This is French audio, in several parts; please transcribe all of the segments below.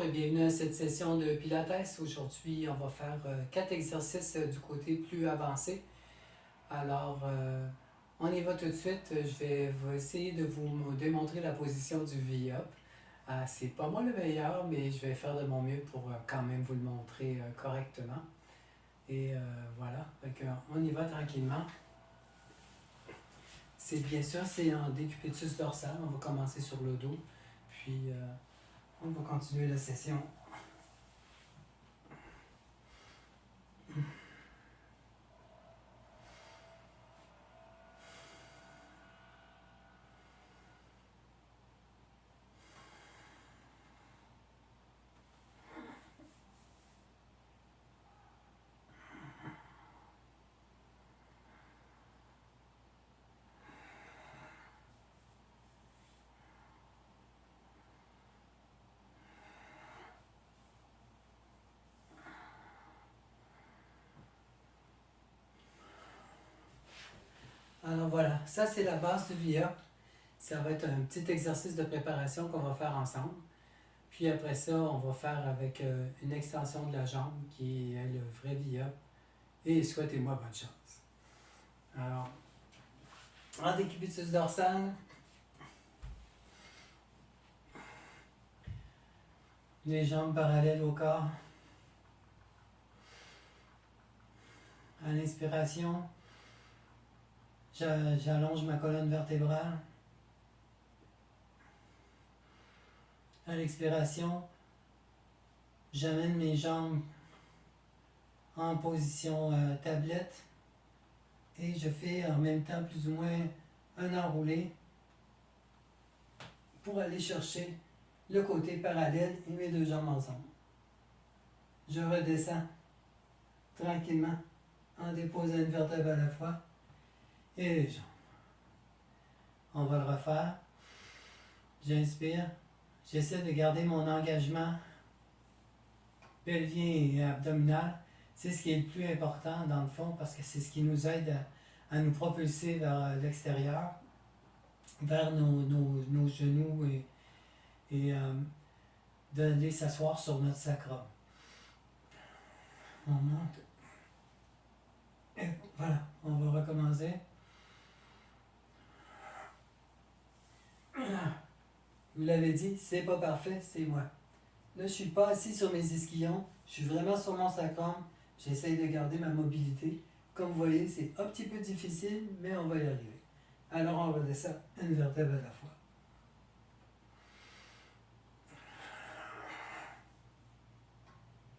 et bienvenue à cette session de Pilates. Aujourd'hui, on va faire 4 exercices du côté plus avancé. Alors, on y va tout de suite. Je vais essayer de vous démontrer la position du V-Up. C'est pas moi le meilleur, mais je vais faire de mon mieux pour quand même vous le montrer correctement. Et voilà, on y va tranquillement. C'est bien sûr, c'est en décubitus dorsal. On va commencer sur le dos, puis on va continuer la session. Alors voilà, ça c'est la base du V-Up. Ça va être un petit exercice de préparation qu'on va faire ensemble. Puis après ça, on va faire avec une extension de la jambe qui est le vrai V-Up. Et souhaitez-moi bonne chance. Alors, en décubitus dorsal, les jambes parallèles au corps. À l'inspiration, j'allonge ma colonne vertébrale. À l'expiration, j'amène mes jambes en position tablette et je fais en même temps plus ou moins un enroulé pour aller chercher le côté parallèle et mes deux jambes ensemble. Je redescends tranquillement en déposant une vertèbre à la fois et les jambes. On va le refaire. J'inspire. J'essaie de garder mon engagement pelvien et abdominal. C'est ce qui est le plus important dans le fond parce que c'est ce qui nous aide à nous propulser vers l'extérieur, vers nos genoux et d'aller s'asseoir sur notre sacrum. On monte. Et voilà, on va recommencer. Vous l'avez dit, c'est pas parfait, c'est moi. Là, je ne suis pas assis sur mes ischions, je suis vraiment sur mon sacrum. J'essaye de garder ma mobilité. Comme vous voyez, c'est un petit peu difficile, mais on va y arriver. Alors, on redescend une vertèbre à la fois.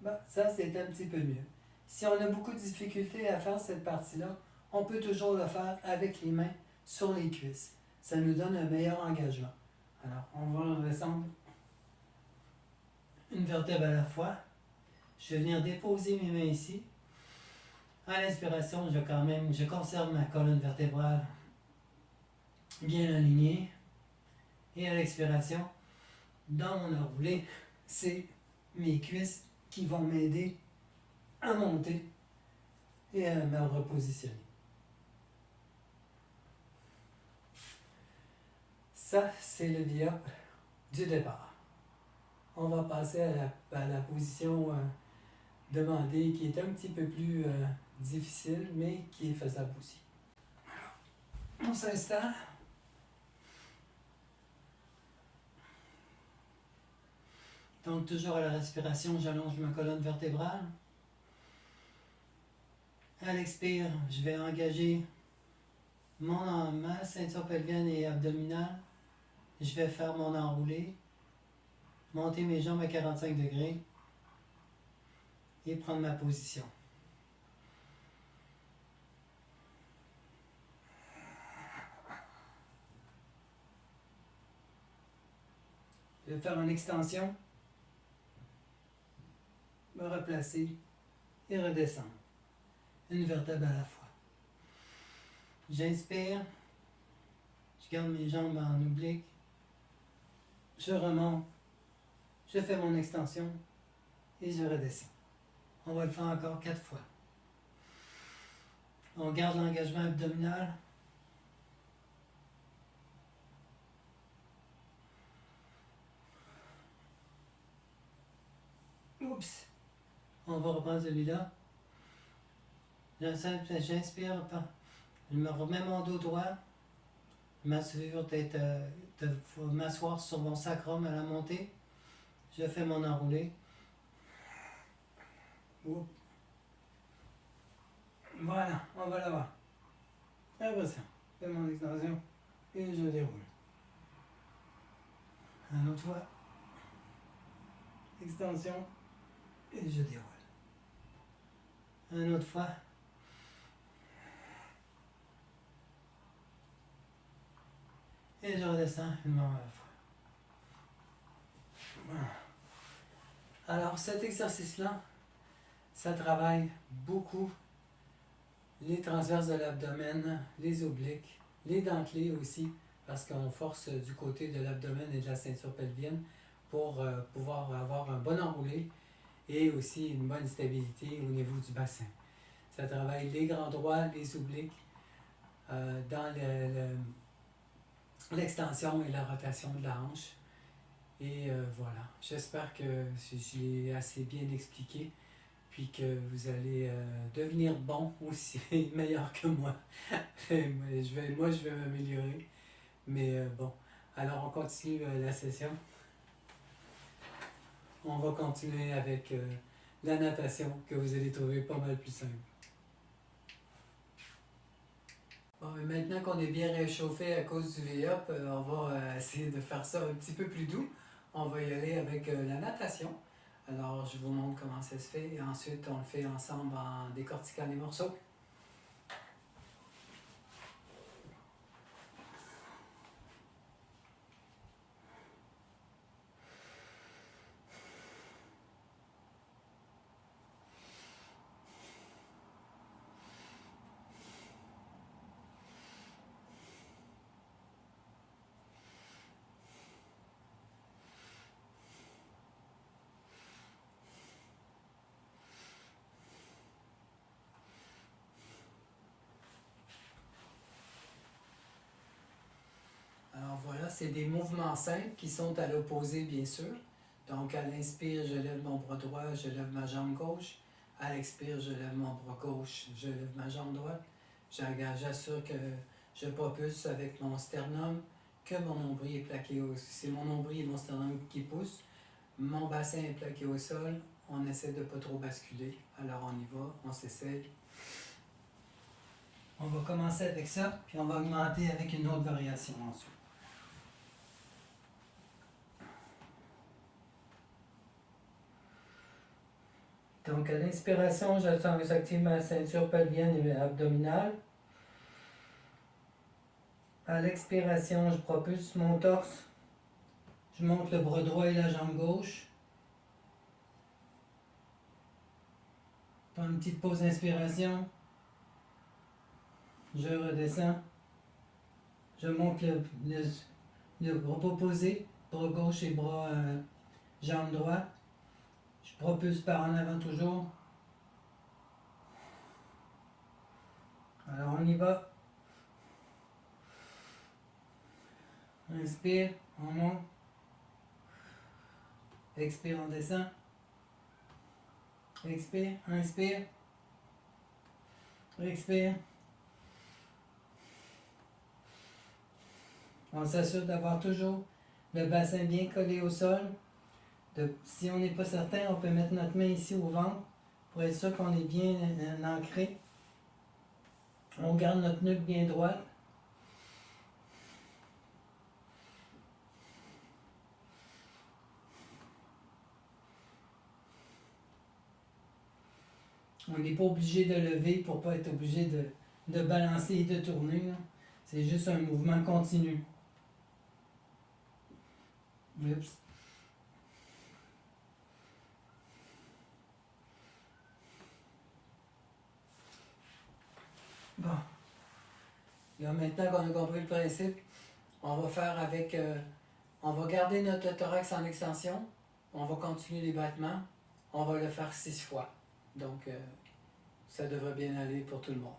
Bon, ça, c'est un petit peu mieux. Si on a beaucoup de difficultés à faire cette partie-là, on peut toujours le faire avec les mains sur les cuisses. Ça nous donne un meilleur engagement. Alors, on va redescendre une vertèbre à la fois. Je vais venir déposer mes mains ici. À l'inspiration, je conserve ma colonne vertébrale bien alignée. Et à l'expiration, dans mon enroulé, c'est mes cuisses qui vont m'aider à monter et à me repositionner. Ça, c'est le V-Up du départ. On va passer à la position demandée qui est un petit peu plus difficile, mais qui est faisable aussi. On s'installe. Donc, toujours à la respiration, j'allonge ma colonne vertébrale. À l'expire, je vais engager ma ceinture pelvienne et abdominale. Je vais faire mon enroulé, monter mes jambes à 45 degrés et prendre ma position. Je vais faire une extension, me replacer et redescendre. Une vertèbre à la fois. J'inspire, je garde mes jambes en oblique, je remonte, je fais mon extension et je redescends. On va le faire encore 4 fois. On garde l'engagement abdominal. Oups. On va reprendre celui-là. J'inspire. Je me remets mon dos droit. Je m'assure de m'asseoir sur mon sacrum à la montée. Je fais mon enroulé. Oups. Voilà, on va là-bas. Après ça, je fais mon extension et je déroule. Une autre fois. Extension et je déroule. Une autre fois. Et je redescends une fois à la fois. Voilà. Alors cet exercice-là, ça travaille beaucoup les transverses de l'abdomen, les obliques, les dentelés aussi, parce qu'on force du côté de l'abdomen et de la ceinture pelvienne pour pouvoir avoir un bon enroulé et aussi une bonne stabilité au niveau du bassin. Ça travaille les grands droits, les obliques, dans l'extension et la rotation de la hanche. Et voilà, j'espère que je l'ai assez bien expliqué, puis que vous allez devenir bon aussi, meilleur que moi. Moi, je vais m'améliorer. Mais bon, alors on continue la session. On va continuer avec la natation, que vous allez trouver pas mal plus simple. Bon, et maintenant qu'on est bien réchauffé à cause du V-Up, on va essayer de faire ça un petit peu plus doux. On va y aller avec la natation. Alors, je vous montre comment ça se fait et ensuite on le fait ensemble en décortiquant les morceaux. Alors voilà, c'est des mouvements simples qui sont à l'opposé, bien sûr. Donc à l'inspire, je lève mon bras droit, je lève ma jambe gauche. À l'expire, je lève mon bras gauche, je lève ma jambe droite. J'assure que je propulse avec mon sternum, que mon nombril est plaqué au sol. C'est mon nombril et mon sternum qui poussent. Mon bassin est plaqué au sol. On essaie de ne pas trop basculer. Alors on y va, on s'essaye. On va commencer avec ça, puis on va augmenter avec une autre variation ensuite. Donc, à l'inspiration, j'active ma ceinture pelvienne et abdominale. À l'expiration, je propulse mon torse. Je monte le bras droit et la jambe gauche. Prends une petite pause d'inspiration. Je redescends. Je monte le bras opposé, bras gauche et bras jambe droite. Je propulse par en avant toujours. Alors on y va. Inspire, on monte. Expire, on descend. Expire, inspire. Expire. On s'assure d'avoir toujours le bassin bien collé au sol. Si on n'est pas certain, on peut mettre notre main ici au ventre pour être sûr qu'on est bien ancré. On garde notre nuque bien droite. On n'est pas obligé de lever pour ne pas être obligé de balancer et de tourner. C'est juste un mouvement continu. Oups. Bon. Là, maintenant qu'on a compris le principe, on va faire avec... on va garder notre thorax en extension. On va continuer les battements. On va le faire 6 fois. Donc, ça devrait bien aller pour tout le monde.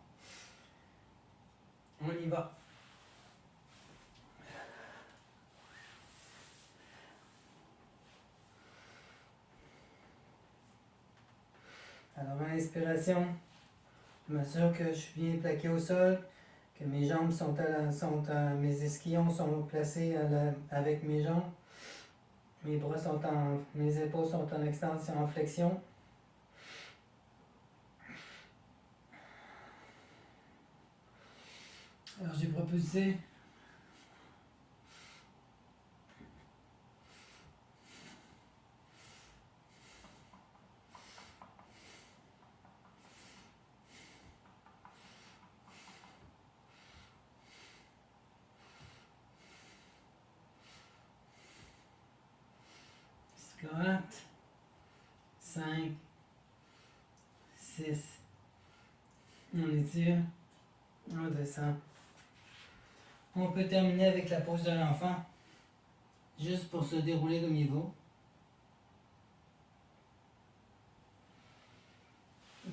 On y va. Alors, à l'inspiration, je m'assure que je suis bien plaqué au sol, que mes jambes mes ischions sont placés avec mes jambes. Mes épaules sont en extension, en flexion. Alors, j'ai propulsé. Squat. 5, 6. On étire. On descend. On peut terminer avec la pose de l'enfant. Juste pour se dérouler comme il faut.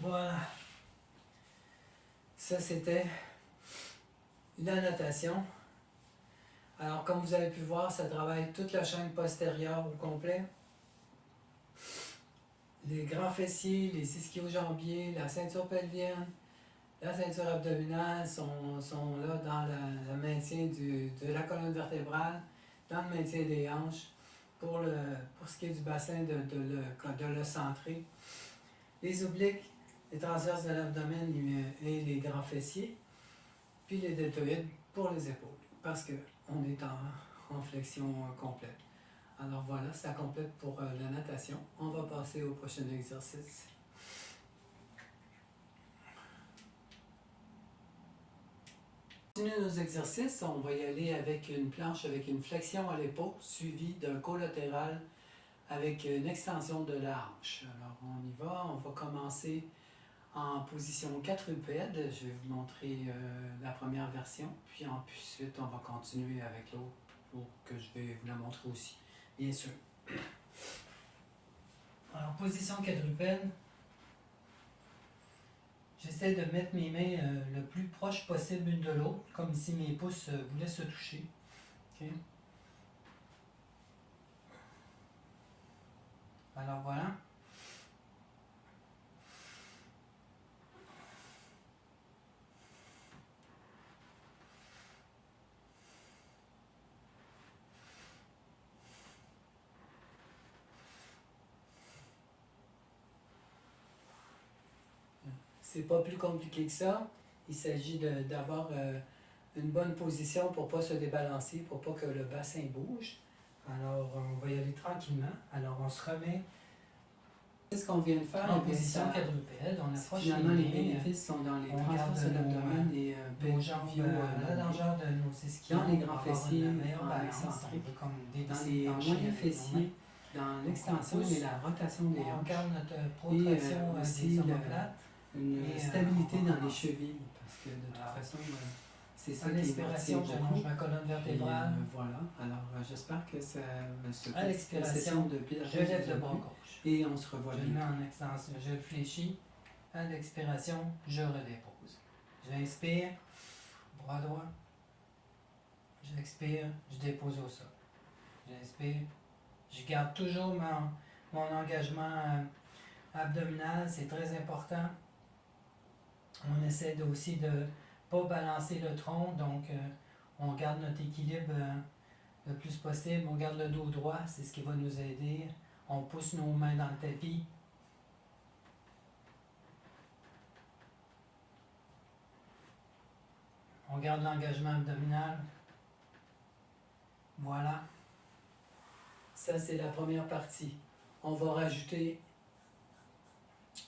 Voilà. Ça, c'était la natation. Alors, comme vous avez pu voir, ça travaille toute la chaîne postérieure au complet. Les grands fessiers, les ischio-jambiers, la ceinture pelvienne, la ceinture abdominale sont là dans le maintien de la colonne vertébrale, dans le maintien des hanches, pour ce qui est du bassin, de le centrer. Les obliques, les transverses de l'abdomen et les grands fessiers, puis les deltoïdes pour les épaules, parce qu'on est en flexion complète. Alors voilà, ça complète pour la natation. On va passer au prochain exercice. Pour continuer nos exercices, on va y aller avec une planche avec une flexion à l'épaule suivie d'un collatéral avec une extension de la hanche. Alors on y va, on va commencer en position quadrupède. Je vais vous montrer la première version, puis ensuite on va continuer avec l'autre pour que je vais vous la montrer aussi, bien sûr. Alors, position quadrupède. J'essaie de mettre mes mains le plus proche possible l'une de l'autre, comme si mes pouces voulaient se toucher. Okay. Alors voilà. C'est pas plus compliqué que ça. Il s'agit d'avoir une bonne position pour ne pas se débalancer, pour pas que le bassin bouge. Alors, on va y aller tranquillement. Alors, on se remet. C'est ce qu'on vient de faire en position quadrupède. On approche finalement, les bénéfices sont dans les transverses de l'abdomen et nos jambes à la largeur de nos ischions. Dans les grands fessiers, en excentré. Dans les moyens fessiers, dans l'extension et la rotation des hanches. On garde notre protraction des omoplates. Une stabilité dans les chevilles, parce que de toute façon, c'est ça qui est l'inspiration, j'allonge ma colonne vertébrale. Voilà, alors j'espère que ça à l'expiration, je lève le bras gauche. Et on se revoit bien. Je le mets en extension, je le fléchis. À l'expiration, je redépose. J'inspire, bras droit. J'expire, je dépose au sol. J'inspire, je garde toujours mon engagement abdominal, c'est très important. On essaie aussi de ne pas balancer le tronc, donc on garde notre équilibre le plus possible. On garde le dos droit, c'est ce qui va nous aider. On pousse nos mains dans le tapis. On garde l'engagement abdominal. Voilà. Ça, c'est la première partie. On va rajouter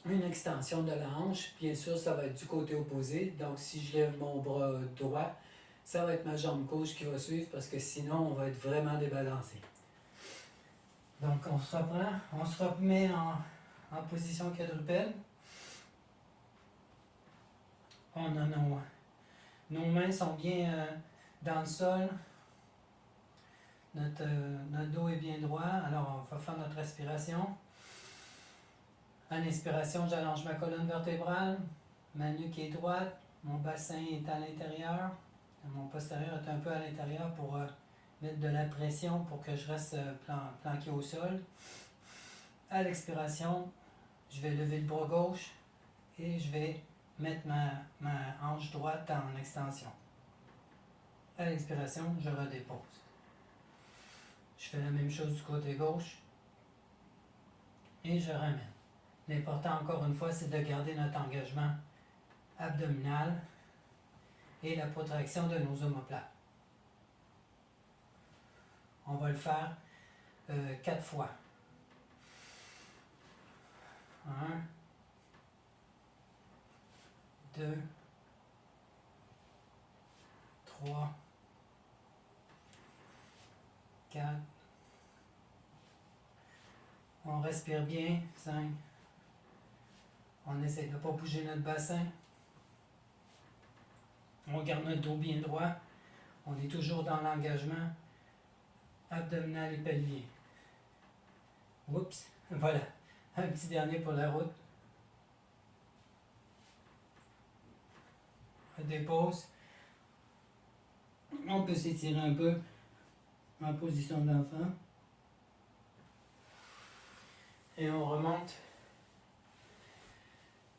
une extension de la hanche. Bien sûr, ça va être du côté opposé. Donc, si je lève mon bras droit, ça va être ma jambe gauche qui va suivre parce que sinon, on va être vraiment débalancé. Donc, on se reprend. On se remet en position quadrupède. On a nos mains sont bien dans le sol. Notre dos est bien droit. Alors, on va faire notre respiration. À l'inspiration, j'allonge ma colonne vertébrale, ma nuque est droite, mon bassin est à l'intérieur, mon postérieur est un peu à l'intérieur pour mettre de la pression pour que je reste planqué au sol. À l'expiration, Je vais lever le bras gauche et je vais mettre ma hanche droite en extension. À l'expiration, je redépose. Je fais la même chose du côté gauche et je ramène. L'important, encore une fois, c'est de garder notre engagement abdominal et la protraction de nos omoplates. On va le faire 4 fois. 1, 2, 3, 4. On respire bien. 5. On essaie de ne pas bouger notre bassin. On garde notre dos bien droit. On est toujours dans l'engagement abdominal et pelvien. Oups, voilà. Un petit dernier pour la route. On dépose. On peut s'étirer un peu en position d'enfant. Et on remonte.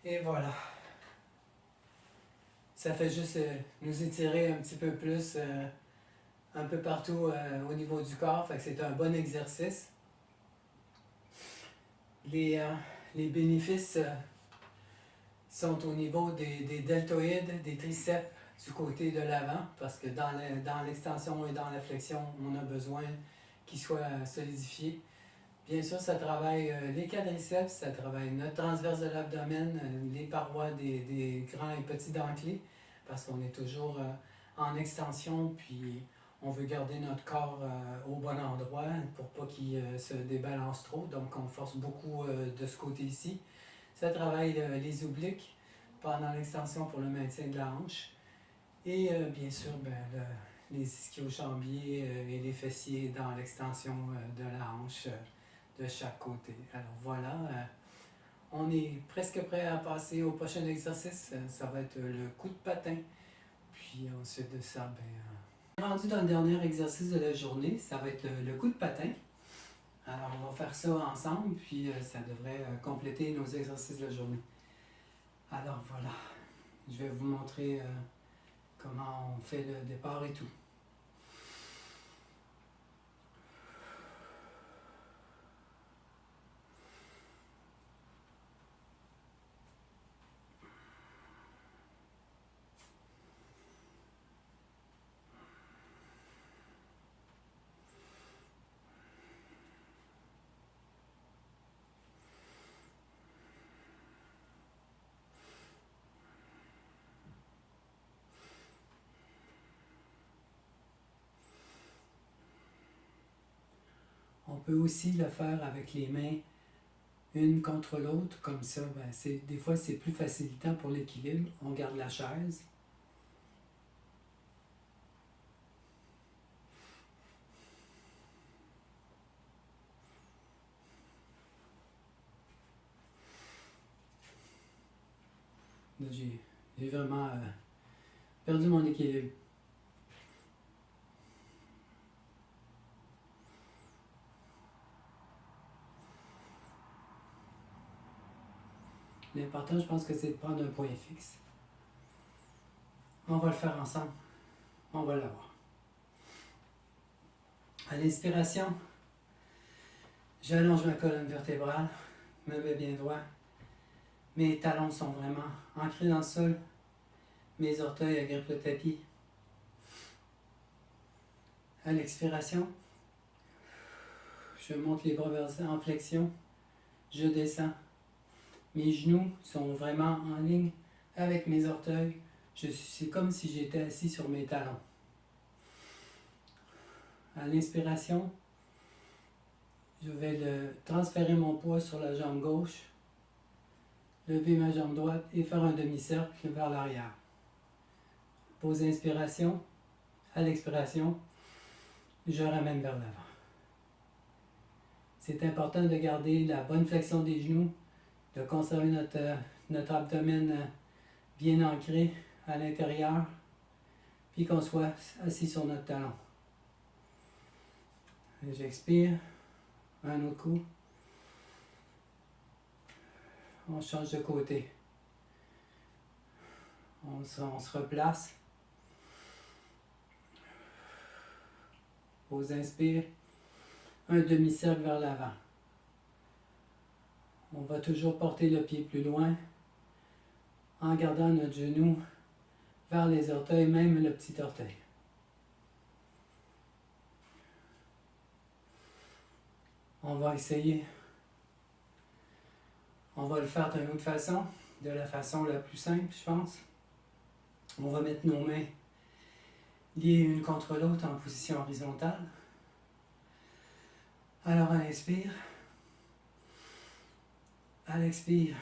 Et voilà. Ça fait juste nous étirer un petit peu plus un peu partout au niveau du corps. Fait que c'est un bon exercice. Les bénéfices sont au niveau des deltoïdes, des triceps du côté de l'avant, parce que dans l'extension et dans la flexion, on a besoin qu'ils soient solidifiés. Bien sûr, ça travaille les quadriceps, ça travaille notre transverse de l'abdomen, les parois des grands et petits dentelés, parce qu'on est toujours en extension, puis on veut garder notre corps au bon endroit pour pas qu'il se débalance trop, donc on force beaucoup de ce côté-ci. Ça travaille les obliques pendant l'extension pour le maintien de la hanche. Et bien sûr, les ischio-jambiers et les fessiers dans l'extension de la hanche de chaque côté. Alors voilà, on est presque prêt à passer au prochain exercice. Ça va être le coup de patin. Puis ensuite de ça, on est rendu dans le dernier exercice de la journée. Ça va être le coup de patin. Alors on va faire ça ensemble, puis ça devrait compléter nos exercices de la journée. Alors voilà, je vais vous montrer comment on fait le départ et tout. On peut aussi le faire avec les mains une contre l'autre, comme ça, des fois c'est plus facilitant pour l'équilibre. On garde la chaise. Là, j'ai vraiment perdu mon équilibre. L'important, je pense que c'est de prendre un point fixe. On va le faire ensemble. On va l'avoir. À l'inspiration, j'allonge ma colonne vertébrale, me mets bien droit. Mes talons sont vraiment ancrés dans le sol. Mes orteils agrippent le tapis. À l'expiration, je monte les bras en flexion. Je descends. Mes genoux sont vraiment en ligne avec mes orteils. C'est comme si j'étais assis sur mes talons. À l'inspiration, je vais transférer mon poids sur la jambe gauche, lever ma jambe droite et faire un demi-cercle vers l'arrière. Pause inspiration. À l'expiration, je ramène vers l'avant. C'est important de garder la bonne flexion des genoux, de conserver notre abdomen bien ancré à l'intérieur, puis qu'on soit assis sur notre talon. J'expire, un autre coup. On change de côté. On se replace. Pause, inspire. Un demi-cercle vers l'avant. On va toujours porter le pied plus loin en gardant notre genou vers les orteils, même le petit orteil. On va essayer. On va le faire d'une autre façon, de la façon la plus simple, je pense. On va mettre nos mains liées une contre l'autre en position horizontale. Alors, à l'inspire. À l'expire,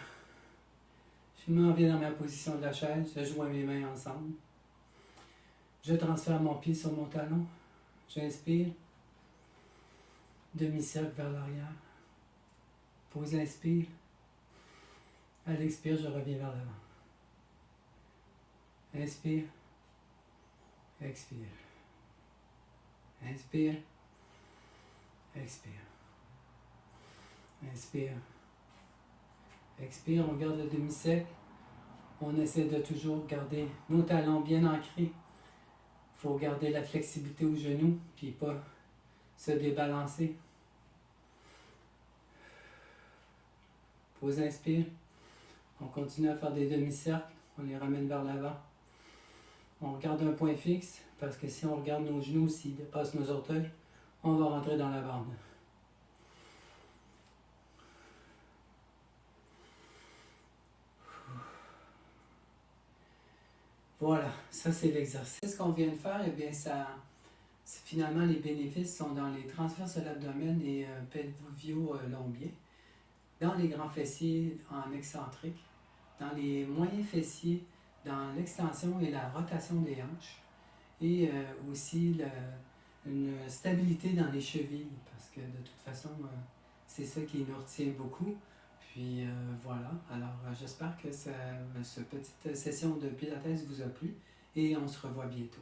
je m'en vais dans ma position de la chaise, je joins mes mains ensemble. Je transfère mon pied sur mon talon. J'inspire. Demi-cercle vers l'arrière. Pause, inspire. À l'expire, je reviens vers l'avant. Inspire. Expire. Inspire. Expire. Inspire. Expire, on garde le demi-cercle. On essaie de toujours garder nos talons bien ancrés. Il faut garder la flexibilité aux genoux, puis pas se débalancer. Pause, inspire. On continue à faire des demi-cercles. On les ramène vers l'avant. On regarde un point fixe, parce que si on regarde nos genoux, s'ils dépassent nos orteils, on va rentrer dans la bande. Voilà, ça c'est l'exercice qu'on vient de faire. Eh bien, finalement, les bénéfices sont dans les transverses de l'abdomen et pelvio-lombiers, dans les grands fessiers en excentrique, dans les moyens fessiers, dans l'extension et la rotation des hanches, et aussi une stabilité dans les chevilles, parce que de toute façon, c'est ça qui nous retient beaucoup. Puis voilà, alors j'espère que cette petite session de Pilates vous a plu et on se revoit bientôt.